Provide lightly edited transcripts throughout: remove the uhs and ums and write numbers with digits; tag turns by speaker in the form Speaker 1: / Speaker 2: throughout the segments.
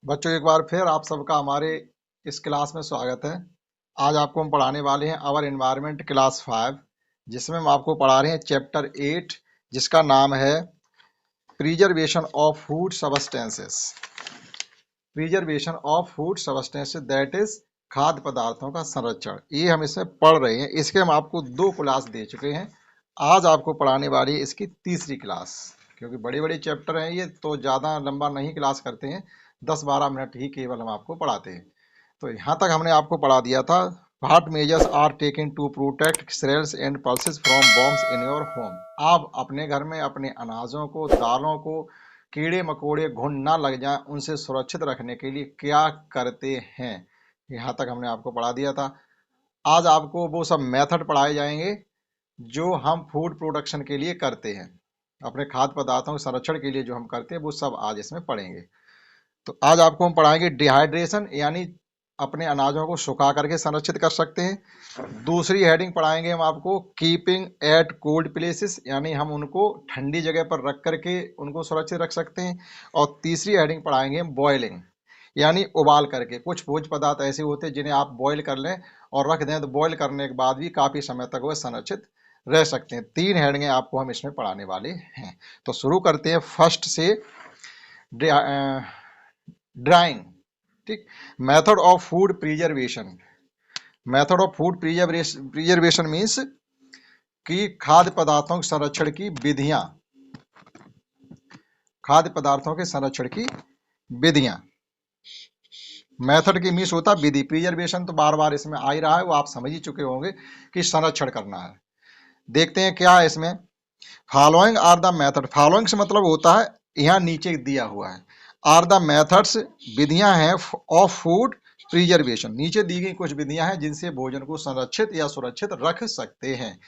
Speaker 1: बच्चों एक बार फिर आप सबका हमारे इस क्लास में स्वागत है। आज आपको हम पढ़ाने वाले हैं आवर एनवायरनमेंट क्लास 5, जिसमें हम आपको पढ़ा रहे हैं चैप्टर 8, जिसका नाम है preservation of food substances. Preservation of food substances that is खाद्य पदार्थों का संरक्षण। ये हम इसमें पढ़ रहे हैं। इसके हम आपको 2 क्लास दे चुके हैं। आज आपको पढ़ाने वाली है इसकी तीसरी क्लास। क्योंकि बड़े बड़े चैप्टर हैं ये, तो ज़्यादा लंबा नहीं क्लास करते हैं, 10-12 मिनट ही केवल हम आपको पढ़ाते हैं। तो यहाँ तक हमने आपको पढ़ा दिया था, what measures are taken to protect cereals and pulses from bombs in your home. आप अपने घर में अपने अनाजों को, दालों को कीड़े मकोड़े घुन ना लग जाएं, उनसे सुरक्षित रखने के लिए क्या करते हैं। यहाँ तक हमने आपको पढ़ा दिया था। आज आपको वो सब मेथड पढ़ाए जाएंगे जो हम फूड प्रोडक्शन के लिए करते हैं, अपने खाद्य पदार्थों के संरक्षण के लिए जो हम करते हैं वो सब आज इसमें पढ़ेंगे। तो आज आपको हम पढ़ाएंगे डिहाइड्रेशन, यानी अपने अनाजों को सुखा करके संरक्षित कर सकते हैं। दूसरी हेडिंग पढ़ाएंगे हम आपको कीपिंग एट कोल्ड प्लेसेस, यानी हम उनको ठंडी जगह पर रख करके उनको सुरक्षित रख सकते हैं। और तीसरी हेडिंग पढ़ाएंगे हम बॉयलिंग, यानी उबाल करके। कुछ भोज्य पदार्थ ऐसे होते हैं जिन्हें आप बॉयल कर लें और रख दें, तो बॉयल करने के बाद भी काफ़ी समय तक वह संरक्षित रह सकते हैं। 3 हेडिंगें आपको हम इसमें पढ़ाने वाले हैं। तो शुरू करते हैं फर्स्ट से, ड्राइंग। ठीक, method of food preservation. Method of food preservation means कि खाद्य पदार्थों के संरक्षण की विधियां। खाद्य पदार्थों के संरक्षण की विधियां। मेथड की मीन्स होता है विधि। प्रिजर्वेशन तो बार बार इसमें आ ही रहा है, वो आप समझ ही चुके होंगे कि संरक्षण करना है। देखते हैं क्या है इसमें। Following are the method. Following से मतलब होता है यहाँ नीचे दिया हुआ है। आर द मेथड्स, विधियां हैं ऑफ फूड प्रिजर्वेशन। नीचे दी गई कुछ विधियां हैं जिनसे भोजन को संरक्षित या सुरक्षित रख सकते हैं।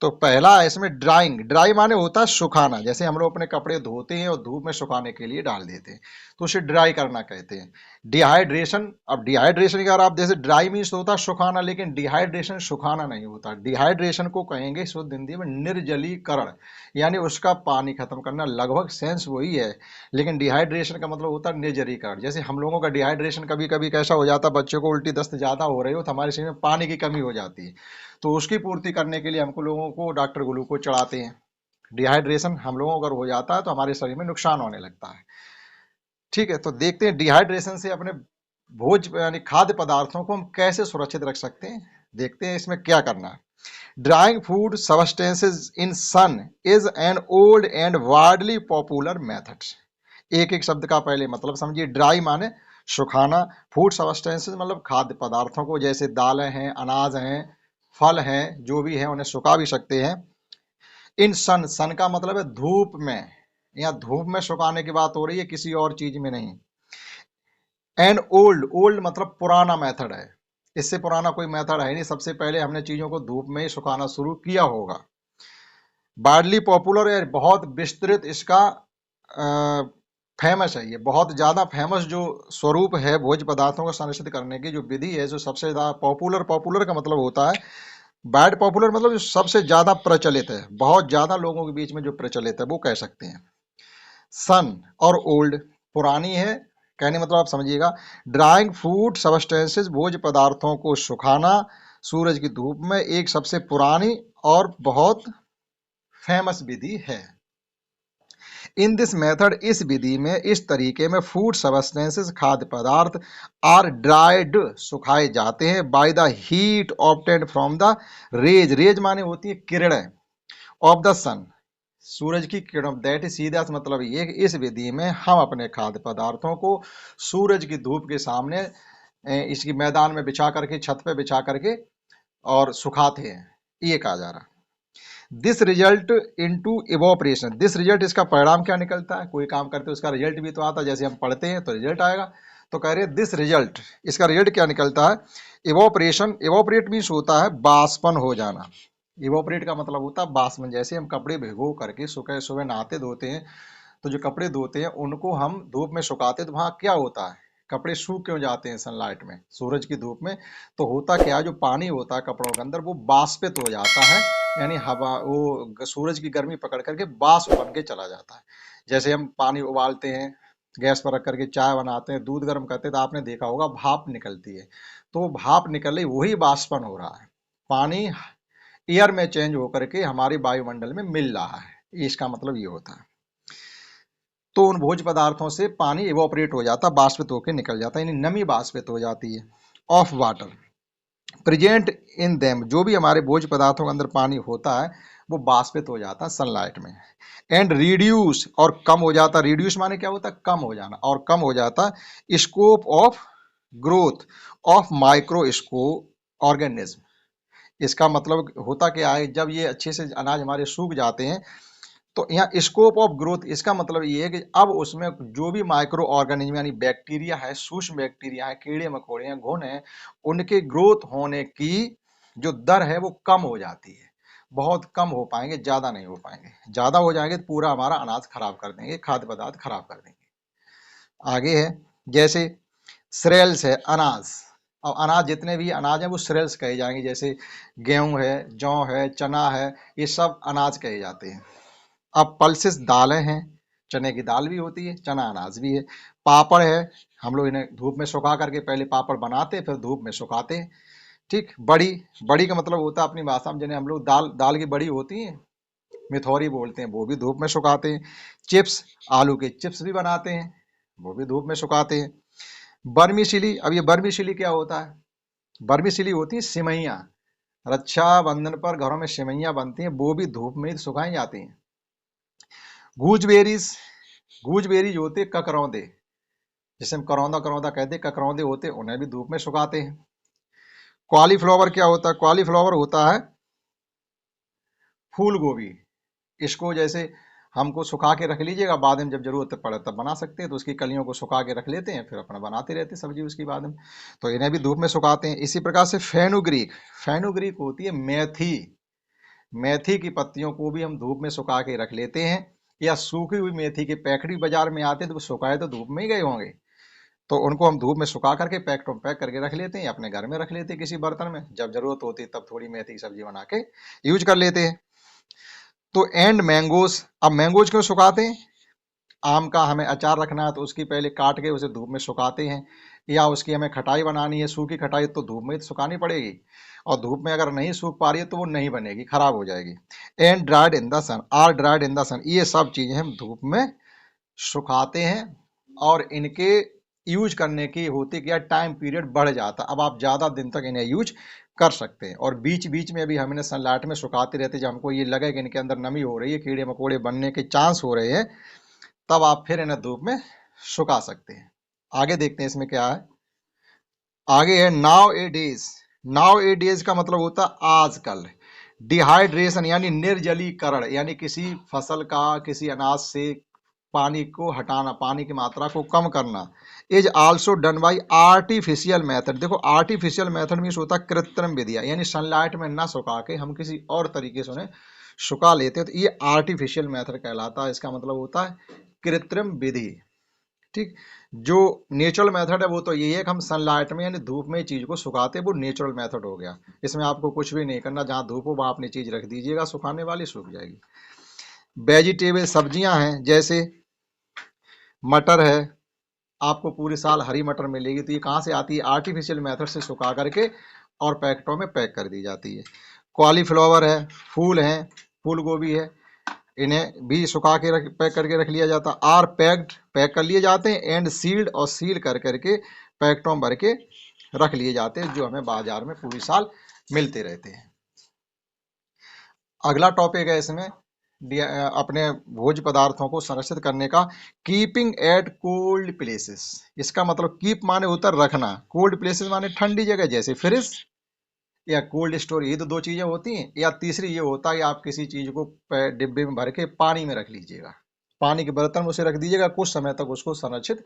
Speaker 1: तो पहला है इसमें ड्राइंग। ड्राई माने होता है सुखाना। जैसे हम लोग अपने कपड़े धोते हैं और धूप में सुखाने के लिए डाल देते हैं, तो उसे ड्राई करना कहते हैं। डिहाइड्रेशन। अब डिहाइड्रेशन का आप जैसे ड्राई मीन्स होता है सुखाना, लेकिन डिहाइड्रेशन सुखाना नहीं होता। डिहाइड्रेशन को कहेंगे शुद्ध हिंदी में निर्जलीकरण, यानी उसका पानी खत्म करना। लगभग सेंस वही है, लेकिन डिहाइड्रेशन का मतलब होता है निर्जलीकरण। जैसे हम लोगों का डिहाइड्रेशन कभी कभी कैसा हो जाता है, बच्चों को उल्टी दस्त ज्यादा हो रही हो तो हमारे शरीर में पानी की कमी हो जाती है, तो उसकी पूर्ति करने के लिए हमको लोगों को डॉक्टर ग्लूकोज चढ़ाते हैं। डिहाइड्रेशन हम लोगों को अगर हो जाता है तो हमारे शरीर में नुकसान होने लगता है। ठीक है, तो देखते हैं डिहाइड्रेशन से अपने भोज यानी खाद्य पदार्थों को हम कैसे सुरक्षित रख सकते हैं। देखते हैं इसमें क्या करना है। Drying food substances in sun is an old and widely popular method. एक एक शब्द का पहले मतलब समझिए। ड्राई माने सुखाना, फूड सब्सटेंसेज मतलब खाद्य पदार्थों को, जैसे दालें हैं, अनाज हैं, फल हैं, जो भी है उन्हें सुखा भी सकते हैं। इन सन, सन का मतलब है धूप में। यहाँ धूप में सुखाने की बात हो रही है, किसी और चीज में नहीं। एंड ओल्ड, ओल्ड मतलब पुराना मेथड है। इससे पुराना कोई मेथड है नहीं। सबसे पहले हमने चीजों को धूप में ही सुखाना शुरू किया होगा। बार्डली पॉपुलर है, बहुत विस्तृत इसका फेमस है। ये बहुत ज्यादा फेमस जो स्वरूप है भोज्य पदार्थों को संरक्षित करने की जो विधि है, जो सबसे ज्यादा पॉपुलर। पॉपुलर का मतलब होता है, बैड पॉपुलर मतलब जो सबसे ज्यादा प्रचलित है, बहुत ज्यादा लोगों के बीच में जो प्रचलित है वो कह सकते हैं। सन और ओल्ड पुरानी है, कहने मतलब आप समझिएगा। ड्राइंग फूड सब्सटेंसेस भोज्य पदार्थों को सुखाना सूरज की धूप में एक सबसे पुरानी और बहुत फेमस विधि है। इन दिस मेथड, इस विधि में, इस तरीके में फूड सब्सटेंसेस खाद्य पदार्थ आर ड्राइड सुखाए जाते हैं by the heat obtained from the rays. Rays माने होती है किरणें, ऑफ द सन, सूरज की किरणों। दैट इज सीधा मतलब ये कि इस विधि में हम अपने खाद्य पदार्थों को सूरज की धूप के सामने इसकी मैदान में बिछा करके, छत पे बिछा करके और सुखाते हैं, ये कहा जा रहा है। This result into evaporation. This result, इसका परिणाम क्या निकलता है। कोई काम करते हैं उसका रिजल्ट भी तो आता है, जैसे हम पढ़ते हैं तो रिजल्ट आएगा। तो कह रहे हैं दिस रिजल्ट, इसका रिजल्ट क्या निकलता है। इवोपरेशन, इवोपरेट मीन्स होता है बाष्पन हो जाना। इवोपरेट का मतलब होता है बाष्पन। जैसे हम कपड़े भिगो करके सुबह सुबह नहाते धोते हैं, तो जो कपड़े धोते हैं उनको हम धूप में सुखाते हैं, तो वहाँ क्या होता है, कपड़े सूख क्यों जाते हैं सनलाइट में, सूरज की धूप में। तो होता क्या है, जो पानी होता है कपड़ों के अंदर वो बाष्पित हो जाता है, यानी हवा, वो सूरज की गर्मी पकड़ करके बाष्प बन के चला जाता है। जैसे हम पानी उबालते हैं गैस पर रख करके चाय बनाते हैं, दूध गर्म करते हैं, तो आपने देखा होगा भाप निकलती है। तो भाप निकल रही, वही वाष्पन हो रहा है। पानी एयर में चेंज होकर के हमारे वायुमंडल में मिल रहा है, इसका मतलब ये होता है। तो उन भोज्य पदार्थों से पानी इवोपरेट हो जाता है, बाष्पित होकर निकल जाता है, यानी नमी बाष्पित हो जाती है। Of water present in them, जो भी हमारे भोज्य पदार्थों के अंदर पानी होता है वो बाष्पित हो जाता है सनलाइट में। एंड रिड्यूस, और कम हो जाता, रिड्यूस माने क्या होता है, कम हो जाना, और कम हो जाता scope of growth of microscope organism. इसका मतलब होता क्या है, जब ये अच्छे से अनाज हमारे सूख जाते हैं तो यहाँ स्कोप ऑफ ग्रोथ, इसका मतलब ये है कि अब उसमें जो भी माइक्रो ऑर्गेनिज्म यानी बैक्टीरिया है, सूक्ष्म बैक्टीरिया है, कीड़े मकोड़े हैं, घुन है, उनके ग्रोथ होने की जो दर है वो कम हो जाती है। बहुत कम हो पाएंगे, ज्यादा नहीं हो पाएंगे। ज्यादा हो जाएंगे तो पूरा हमारा अनाज खराब कर देंगे, खाद्य पदार्थ खराब कर देंगे। आगे है जैसे श्रेल्स है अनाज। अब अनाज जितने भी अनाज हैं वो श्रेल्स कहे जाएंगे, जैसे गेहूं है, जौ है, चना है, ये सब अनाज कहे जाते हैं। अब पल्सेस दालें हैं, चने की दाल भी होती है, चना अनाज भी है। पापड़ है, हम लोग इन्हें धूप में सुखा करके पहले पापड़ बनाते हैं, फिर धूप में सुखाते हैं। ठीक। बड़ी, बड़ी का मतलब होता है अपनी भाषा में जिन्हें हम लोग दाल, दाल की बड़ी होती है, मिथौरी बोलते हैं, वो भी धूप में सुखाते हैं। चिप्स, आलू के चिप्स भी बनाते हैं, वो भी धूप में सुखाते हैं। बर्मिशिली, अब ये बर्मिशिली क्या होता है, बर्मिशिली होती है सिमैया, रक्षाबंधन पर घरों में सिमैया बनती हैं, वो भी धूप में ही सुखाई जाती हैं। गूजबेरीज, गूजबेरीज होते ककरौंदे, जिसे हम करौंदा करौंदा कहते हैं, ककरौंदे होते, उन्हें भी धूप में सुखाते हैं। कॉलीफ्लावर क्या होता है, कॉलीफ्लावर होता है फूल गोभी। इसको जैसे हमको सुखा के रख लीजिएगा, बाद में जब जरूरत पड़े तब बना सकते हैं, तो उसकी कलियों को सुखा के रख लेते हैं, फिर अपना बनाते रहते हैं सब्जी उसकी बाद में। तो इन्हें भी धूप में सुखाते हैं। इसी प्रकार से फेनुग्रीक, फेनुग्रीक होती है मेथी, मेथी की पत्तियों को भी हम धूप में सुखा के रख लेते हैं, या सूखी हुई मेथी के पैकेट बाजार में आते हैं, तो वो सुखाए तो धूप में ही गए होंगे, तो उनको हम धूप में सुखा करके पैकेटों में पैक करके रख लेते हैं, अपने घर में रख लेते हैं किसी बर्तन में, जब जरूरत होती है तब थोड़ी मेथी की सब्जी बना के यूज कर लेते हैं। तो एंड मैंगोज, अब मैंगोज क्यों सुखाते हैं, आम का हमें अचार रखना है तो उसकी पहले काट के उसे धूप में सुखाते हैं, या उसकी हमें खटाई बनानी है, सूखी खटाई, तो धूप में सुखानी पड़ेगी, और धूप में अगर नहीं सूख पा रही है तो वो नहीं बनेगी, खराब हो जाएगी। And dried in the sun, or dried in the sun, ये सब चीजें हम धूप में सुखाते हैं, और इनके यूज करने की होती क्या, टाइम पीरियड बढ़ जाता, अब आप ज्यादा दिन तक इन्हें यूज कर सकते हैं। और बीच बीच में भी हम इन्हें सनलाइट में सुखाते रहते, जब हमको ये लगे कि इनके अंदर नमी हो रही है, कीड़े मकोड़े बनने के चांस हो रहे हैं, तब आप फिर इन्हें धूप में सुखा सकते हैं। आगे देखते हैं इसमें क्या है। आगे है नाउ ए डेज, नाउ ए डेज का मतलब होता है आजकल। डिहाइड्रेशन यानी निर्जलीकरण, यानी किसी फसल का, किसी अनाज से पानी को हटाना, पानी की मात्रा को कम करना। Is also done by artificial method, देखो आर्टिफिशियल मेथड मीन्स होता है कृत्रिम विधियां, यानी सनलाइट में ना सुखा के हम किसी और तरीके से उन्हें सुखा लेते हैं, तो ये आर्टिफिशियल मेथड कहलाता है। इसका मतलब होता है कृत्रिम विधि। ठीक। जो नेचुरल मेथड है वो तो यही है कि हम सनलाइट में यानी धूप में चीज को सुखाते, वो नेचुरल मेथड हो गया। इसमें आपको कुछ भी नहीं करना, जहां धूप हो वहां अपनी चीज रख दीजिएगा, सुखाने वाली सूख जाएगी। वेजिटेबल, सब्जियां हैं, जैसे मटर है, आपको पूरी साल हरी मटर मिलेगी, तो ये कहाँ से आती है, आर्टिफिशियल मेथड से सुखा करके और पैकेटों में पैक कर दी जाती है। कॉलीफ्लावर है, फूल है, फूल गोभी है, इन्हें भी सुखा के पैक करके रख लिया जाता, आर पैक्ड, पैक कर लिए जाते हैं, एंड सील्ड, और सील कर करके पैकेटों में भर के रख लिए जाते हैं, जो हमें बाजार में पूरी साल मिलते रहते हैं। अगला टॉपिक है इसमें अपने भोज्य पदार्थों को संरक्षित करने का, कीपिंग एट कोल्ड प्लेसेस। इसका मतलब कीप माने होता है रखना, कोल्ड प्लेसेस माने ठंडी जगह, जैसे फ्रिज या कोल्ड स्टोर, ये तो दो चीजें होती हैं। या तीसरी ये होता है कि आप किसी चीज को डिब्बे में भर के पानी में रख लीजिएगा, पानी के बर्तन में उसे रख दीजिएगा, कुछ समय तक उसको संरक्षित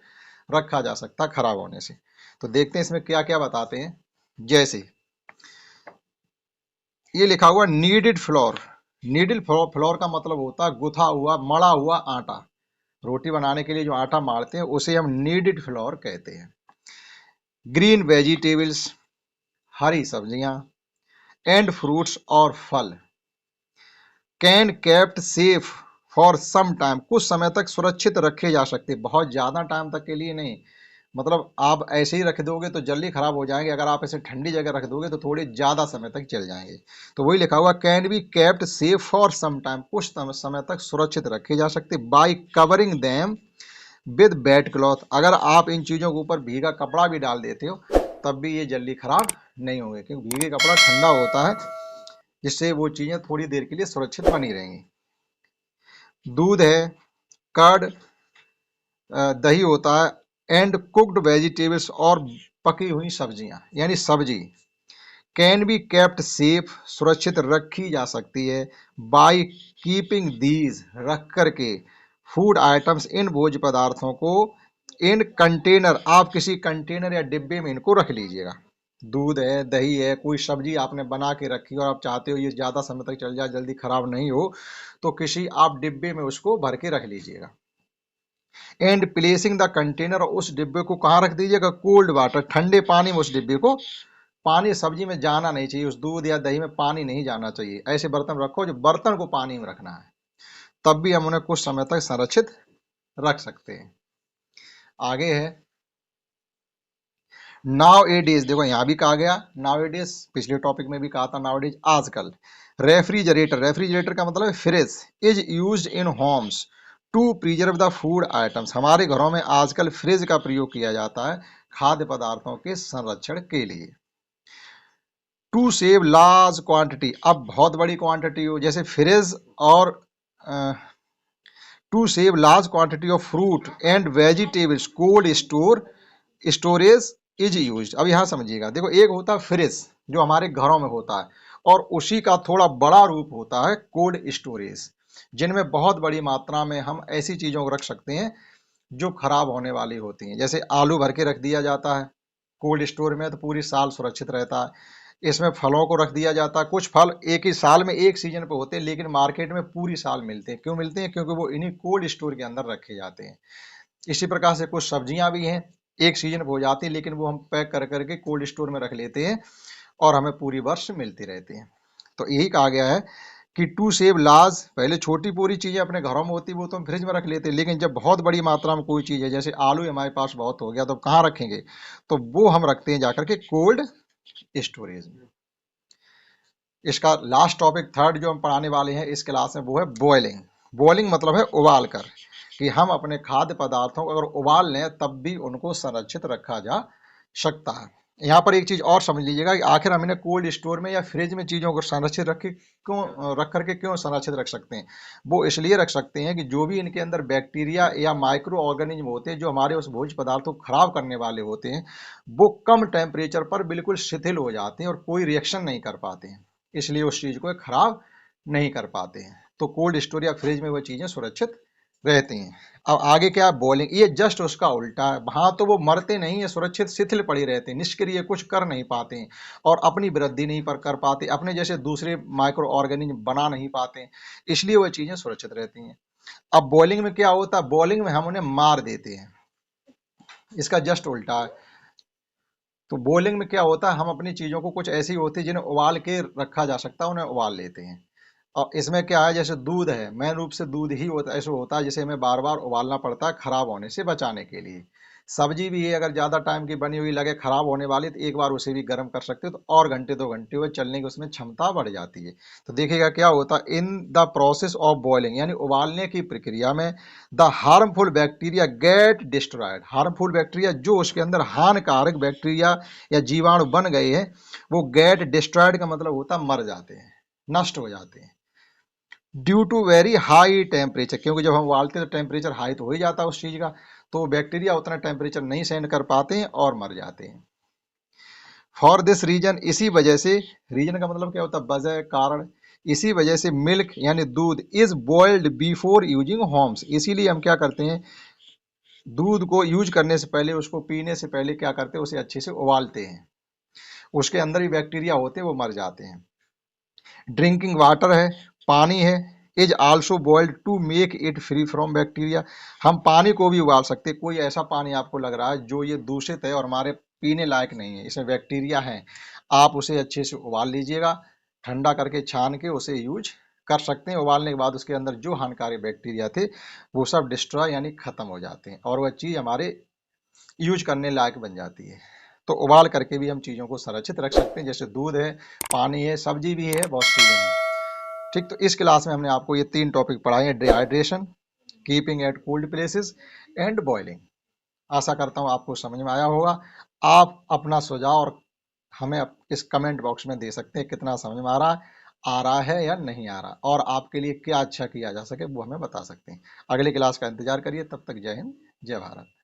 Speaker 1: रखा जा सकता है खराब होने से। तो देखते हैं इसमें क्या क्या बताते हैं। जैसे ये लिखा हुआ नीडेड फ्लोर, नीडल फ्लोर का मतलब होता है गुथा हुआ, मड़ा हुआ आटा। रोटी बनाने के लिए जो आटा मारते हैं उसे हम नीडेड फ्लोर कहते हैं। ग्रीन वेजिटेबल्स, हरी सब्जियां, एंड फ्रूट्स और फल, can kept safe for some time, कुछ समय तक सुरक्षित रखे जा सकते, बहुत ज़्यादा टाइम तक के लिए नहीं। मतलब आप ऐसे ही रख दोगे तो जल्दी खराब हो जाएंगे, अगर आप ऐसे ठंडी जगह रख दोगे तो थोड़े ज़्यादा समय तक चल जाएंगे। तो वही लिखा हुआ can be kept safe for some time, कुछ समय तक सुरक्षित रखे जा सकते by covering them with wet cloth. अगर आप इन चीज़ों के ऊपर भीगा कपड़ा भी डाल देते हो तब भी ये जल्दी खराब नहीं होंगे, क्योंकि भीगे कपड़ा ठंडा होता है, जिससे वो चीज़ें थोड़ी देर के लिए सुरक्षित बनी रहेंगी। दूध है, कर्ड दही होता है, एंड कुक्ड वेजिटेबल्स और पकी हुई सब्जियां यानी सब्जी कैन बी केप्ट सेफ, सुरक्षित रखी जा सकती है बाई कीपिंग दीज, रख करके फूड आइटम्स, इन भोज्य पदार्थों को इन कंटेनर, आप किसी कंटेनर या डिब्बे में इनको रख लीजिएगा। दूध है, दही है, कोई सब्जी आपने बना के रखी और आप चाहते हो ये ज़्यादा समय तक चल जाए, जल्दी खराब नहीं हो, तो किसी आप डिब्बे में उसको भर के रख लीजिएगा। एंड प्लेसिंग द कंटेनर, उस डिब्बे को कहाँ रख दीजिएगा, कोल्ड वाटर, ठंडे पानी में उस डिब्बे को, पानी सब्जी में जाना नहीं चाहिए, उस दूध या दही में पानी नहीं जाना चाहिए। ऐसे बर्तन रखो जो बर्तन को पानी में रखना है, तब भी हम उन्हें कुछ समय तक संरक्षित रख सकते हैं। आगे है नाउ ए डेज, देखो यहाँ भी कहा गया नाउ ए डेज, पिछले टॉपिक में भी कहा था नाउ ए डेज, आजकल। रेफ्रिजरेटर, रेफ्रिजरेटर का मतलब है fridge, is used in homes to preserve the food items, हमारे घरों में आजकल फ्रिज का प्रयोग किया जाता है खाद्य पदार्थों के संरक्षण के लिए। टू सेव लार्ज क्वांटिटी, अब बहुत बड़ी क्वांटिटी हो, जैसे फ्रिज, और to save large quantity of fruit and vegetables cold storage is used. अब यहाँ समझिएगा, देखो एक होता है फ्रिज जो हमारे घरों में होता है, और उसी का थोड़ा बड़ा रूप होता है कोल्ड स्टोरेज, जिनमें बहुत बड़ी मात्रा में हम ऐसी चीज़ों को रख सकते हैं जो खराब होने वाली होती हैं। जैसे आलू भर के रख दिया जाता है कोल्ड स्टोर में तो पूरी साल सुरक्षित रहता है। इसमें फलों को रख दिया जाता है, कुछ फल एक ही साल में एक सीजन पे होते हैं लेकिन मार्केट में पूरी साल मिलते हैं। क्यों मिलते हैं? क्योंकि वो इन्हीं कोल्ड स्टोर के अंदर रखे जाते हैं। इसी प्रकार से कुछ सब्जियां भी हैं, एक सीजन पे हो जाती है लेकिन वो हम पैक कर करके कोल्ड स्टोर में रख लेते हैं और हमें पूरी वर्ष मिलती रहती हैं। तो यही कहा गया है कि टू सेव लार्ज, पहले छोटी पूरी चीज़ें अपने घरों में होती वो तो हम फ्रिज में रख लेते हैं, लेकिन जब बहुत बड़ी मात्रा में कोई चीज़ है, जैसे आलू हमारे पास बहुत हो गया तो कहाँ रखेंगे, तो वो हम रखते हैं जाकर के कोल्ड स्टोरेज में। इसका लास्ट टॉपिक थर्ड जो हम पढ़ाने वाले हैं इस क्लास में वो है बॉयलिंग। बॉयलिंग मतलब है उबाल कर, कि हम अपने खाद्य पदार्थों को अगर उबाल लें तब भी उनको संरक्षित रखा जा सकता है। यहाँ पर एक चीज़ और समझ लीजिएगा कि आखिर हम इन्हें कोल्ड स्टोर में या फ्रिज में चीज़ों को संरक्षित रख करके क्यों संरक्षित रख सकते हैं। वो इसलिए रख सकते हैं कि जो भी इनके अंदर बैक्टीरिया या माइक्रो ऑर्गेनिज्म होते हैं जो हमारे उस भोज्य पदार्थ को खराब करने वाले होते हैं, वो कम टेम्परेचर पर बिल्कुल शिथिल हो जाते हैं और कोई रिएक्शन नहीं कर पाते हैं, इसलिए उस चीज़ को खराब नहीं कर पाते हैं। तो कोल्ड स्टोर या फ्रिज में वो चीज़ें सुरक्षित रहती हैं। अब आगे क्या, बॉइलिंग, ये जस्ट उसका उल्टा है। वहाँ तो वो मरते नहीं है, सुरक्षित शिथिल पड़ी रहते हैं, निष्क्रिय, कुछ कर नहीं पाते हैं और अपनी वृद्धि नहीं पर कर पाते, अपने जैसे दूसरे माइक्रो ऑर्गेनिज्म बना नहीं पाते, इसलिए वो चीज़ें सुरक्षित रहती हैं। अब बॉइलिंग में क्या होता है, बॉइलिंग में हम उन्हें मार देते हैं, इसका जस्ट उल्टा है। तो बॉइलिंग में क्या होता है, हम अपनी चीज़ों को, कुछ ऐसी होती है जिन्हें उबाल के रखा जा सकता है, उन्हें उबाल लेते हैं। और इसमें क्या है, जैसे दूध है, मेन रूप से दूध ही होता, ऐसा होता है जिसे हमें बार बार उबालना पड़ता है खराब होने से बचाने के लिए। सब्जी भी है, अगर ज़्यादा टाइम की बनी हुई लगे खराब होने वाली तो एक बार उसे भी गर्म कर सकते हो तो और घंटे 2 घंटे वो चलने की उसमें क्षमता बढ़ जाती है। तो देखिएगा क्या होता है, in the process of boiling यानी उबालने की प्रक्रिया में the harmful bacteria get destroyed, harmful bacteria जो उसके अंदर हानिकारक बैक्टीरिया या जीवाणु बन गए हैं वो गेट डिस्ट्रॉयड का मतलब होता है मर जाते हैं, नष्ट हो जाते हैं। Due to very high temperature, क्योंकि जब हम उबालते हैं तो टेम्परेचर हाई तो हो ही जाता है उस चीज़ का, तो बैक्टीरिया उतना टेम्परेचर नहीं सहन कर पाते हैं और मर जाते हैं। फॉर दिस रीजन, इसी वजह से, रीजन का मतलब क्या होता है, वजह, कारण, इसी वजह से मिल्क यानी दूध is boiled before using homes, इसीलिए हम क्या करते हैं, दूध को यूज करने से पहले, उसको पीने से पहले क्या करते हैं, उसे अच्छे से उबालते हैं, उसके अंदर भी बैक्टीरिया होते हैं वो मर जाते हैं। ड्रिंकिंग वाटर है, पानी है, is also boiled to make it free from bacteria, हम पानी को भी उबाल सकते हैं। कोई ऐसा पानी आपको लग रहा है जो ये दूषित है और हमारे पीने लायक नहीं है, इसमें बैक्टीरिया है, आप उसे अच्छे से उबाल लीजिएगा, ठंडा करके छान के उसे यूज कर सकते हैं। उबालने के बाद उसके अंदर जो हानिकारक बैक्टीरिया थे वो सब डिस्ट्रॉय यानी खत्म हो जाते हैं और वह चीज़ हमारे यूज करने लायक बन जाती है। तो उबाल करके भी हम चीज़ों को संरक्षित रख सकते हैं, जैसे दूध है, पानी है, सब्जी भी है, बहुत चीज़ें हैं। ठीक, तो इस क्लास में हमने आपको ये 3 टॉपिक पढ़ाए हैं, dehydration, keeping at cold places and boiling. आशा करता हूँ आपको समझ में आया होगा। आप अपना सुझाव और हमें इस कमेंट बॉक्स में दे सकते हैं कितना समझ में आ रहा है या नहीं आ रहा, और आपके लिए क्या अच्छा किया जा सके वो हमें बता सकते हैं। अगली क्लास का इंतजार करिए, तब तक जय हिंद, जय भारत।